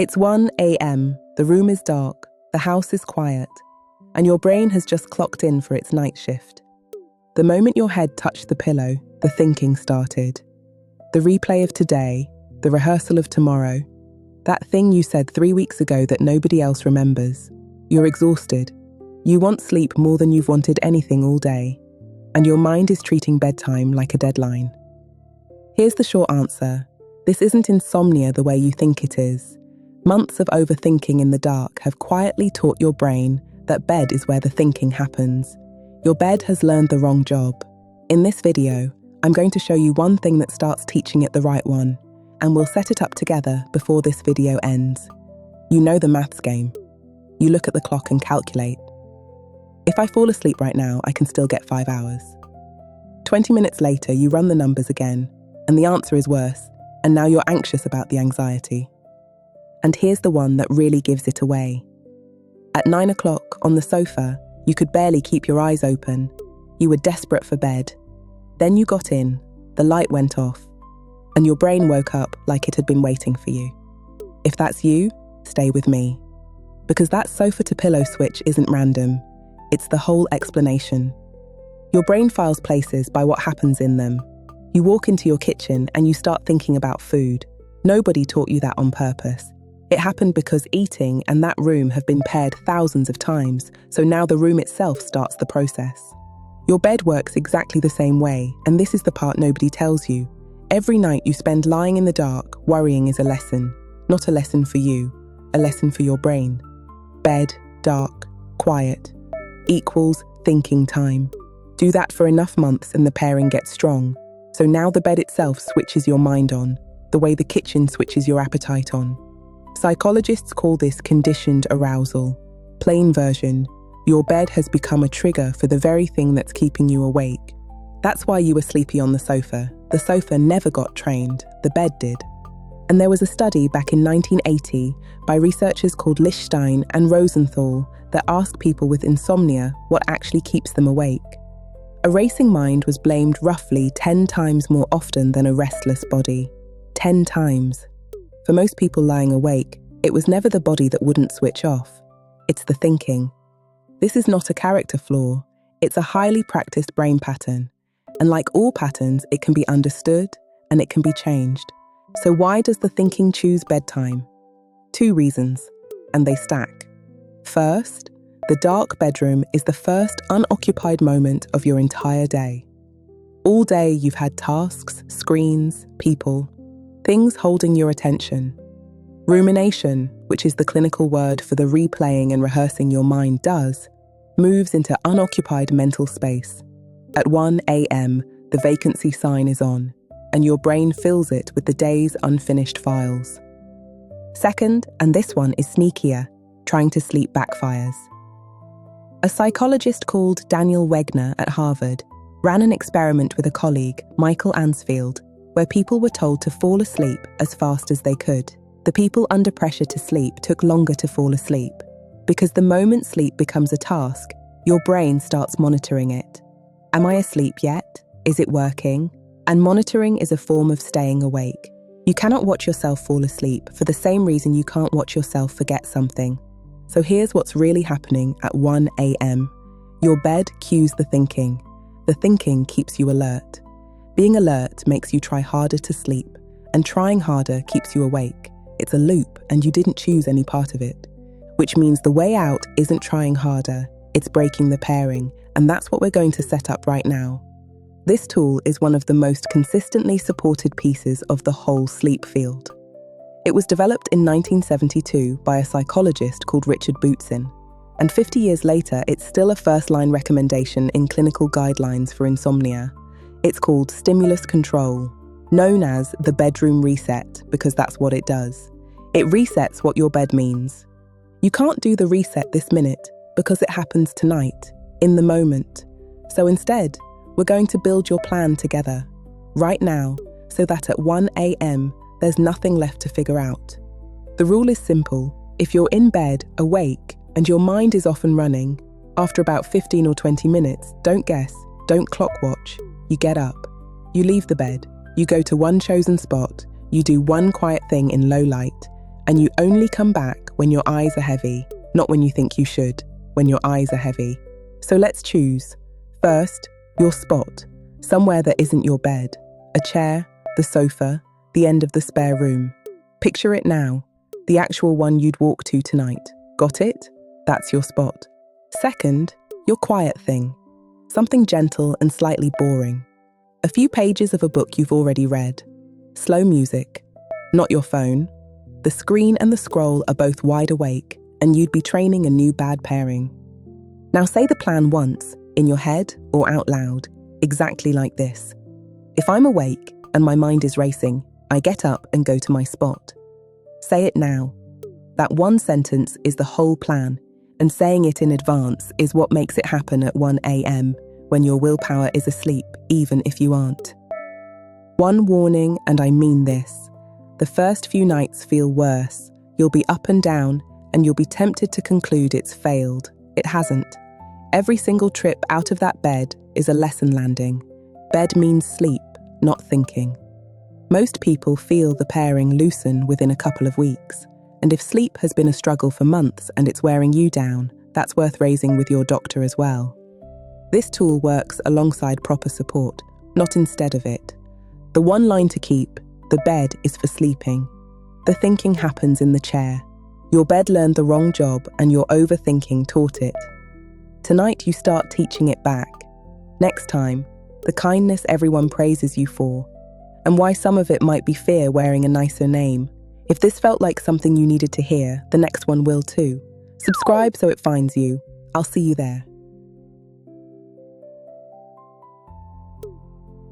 It's 1 a.m., the room is dark, the house is quiet, and your brain has just clocked in for its night shift. The moment your head touched the pillow, the thinking started. The replay of today, the rehearsal of tomorrow, that thing you said 3 weeks ago that nobody else remembers. You're exhausted. You want sleep more than you've wanted anything all day, and your mind is treating bedtime like a deadline. Here's the short answer. This isn't insomnia the way you think it is. Months of overthinking in the dark have quietly taught your brain that bed is where the thinking happens. Your bed has learned the wrong job. In this video, I'm going to show you one thing that starts teaching it the right one, and we'll set it up together before this video ends. You know the maths game. You look at the clock and calculate. If I fall asleep right now, I can still get 5 hours. 20 minutes later, you run the numbers again, and the answer is worse, and now you're anxious about the anxiety. And here's the one that really gives it away. At 9 o'clock on the sofa, you could barely keep your eyes open. You were desperate for bed. Then you got in, the light went off, and your brain woke up like it had been waiting for you. If that's you, stay with me. Because that sofa to pillow switch isn't random. It's the whole explanation. Your brain files places by what happens in them. You walk into your kitchen and you start thinking about food. Nobody taught you that on purpose. It happened because eating and that room have been paired thousands of times, so now the room itself starts the process. Your bed works exactly the same way, and this is the part nobody tells you. Every night you spend lying in the dark, worrying is a lesson. Not a lesson for you, a lesson for your brain. Bed, dark, quiet, equals thinking time. Do that for enough months and the pairing gets strong. So now the bed itself switches your mind on, the way the kitchen switches your appetite on. Psychologists call this conditioned arousal. Plain version, your bed has become a trigger for the very thing that's keeping you awake. That's why you were sleepy on the sofa. The sofa never got trained, the bed did. And there was a study back in 1980 by researchers called Lichstein and Rosenthal that asked people with insomnia what actually keeps them awake. A racing mind was blamed roughly 10 times more often than a restless body. 10 times. For most people lying awake, it was never the body that wouldn't switch off. It's the thinking. This is not a character flaw. It's a highly practiced brain pattern. And like all patterns, it can be understood and it can be changed. So why does the thinking choose bedtime? 2 reasons, and they stack. First, the dark bedroom is the first unoccupied moment of your entire day. All day you've had tasks, screens, people, things holding your attention. Rumination, which is the clinical word for the replaying and rehearsing your mind does, moves into unoccupied mental space. At 1 a.m., the vacancy sign is on, and your brain fills it with the day's unfinished files. Second, and this one is sneakier, trying to sleep backfires. A psychologist called Daniel Wegner at Harvard ran an experiment with a colleague, Michael Ansfield, where people were told to fall asleep as fast as they could. The people under pressure to sleep took longer to fall asleep, because the moment sleep becomes a task, your brain starts monitoring it. Am I asleep yet? Is it working? And monitoring is a form of staying awake. You cannot watch yourself fall asleep for the same reason you can't watch yourself forget something. So here's what's really happening at 1 a.m. Your bed cues the thinking. The thinking keeps you alert. Being alert makes you try harder to sleep, and trying harder keeps you awake. It's a loop, and you didn't choose any part of it. Which means the way out isn't trying harder, it's breaking the pairing, and that's what we're going to set up right now. This tool is one of the most consistently supported pieces of the whole sleep field. It was developed in 1972 by a psychologist called Richard Bootsin, and 50 years later it's still a first-line recommendation in clinical guidelines for insomnia. It's called stimulus control, known as the bedroom reset, because that's what it does. It resets what your bed means. You can't do the reset this minute because it happens tonight, in the moment. So instead, we're going to build your plan together, right now, so that at 1 a.m. there's nothing left to figure out. The rule is simple. If you're in bed, awake, and your mind is off and running, after about 15 or 20 minutes, don't guess, don't clock watch. You get up, you leave the bed, you go to one chosen spot, you do one quiet thing in low light, and you only come back when your eyes are heavy, not when you think you should, when your eyes are heavy. So let's choose. First, your spot, somewhere that isn't your bed, a chair, the sofa, the end of the spare room. Picture it now, the actual one you'd walk to tonight. Got it? That's your spot. Second, your quiet thing, something gentle and slightly boring. A few pages of a book you've already read. Slow music, not your phone. The screen and the scroll are both wide awake, and you'd be training a new bad pairing. Now say the plan once, in your head or out loud, exactly like this. If I'm awake and my mind is racing, I get up and go to my spot. Say it now. That one sentence is the whole plan, and saying it in advance is what makes it happen at 1 a.m. when your willpower is asleep, even if you aren't. One warning, and I mean this. The first few nights feel worse. You'll be up and down, and you'll be tempted to conclude it's failed. It hasn't. Every single trip out of that bed is a lesson landing. Bed means sleep, not thinking. Most people feel the pairing loosen within a couple of weeks. And if sleep has been a struggle for months and it's wearing you down, that's worth raising with your doctor as well. This tool works alongside proper support, not instead of it. The one line to keep, the bed is for sleeping. The thinking happens in the chair. Your bed learned the wrong job and your overthinking taught it. Tonight you start teaching it back. Next time, the kindness everyone praises you for, and why some of it might be fear wearing a nicer name. If this felt like something you needed to hear, the next one will too. Subscribe so it finds you. I'll see you there.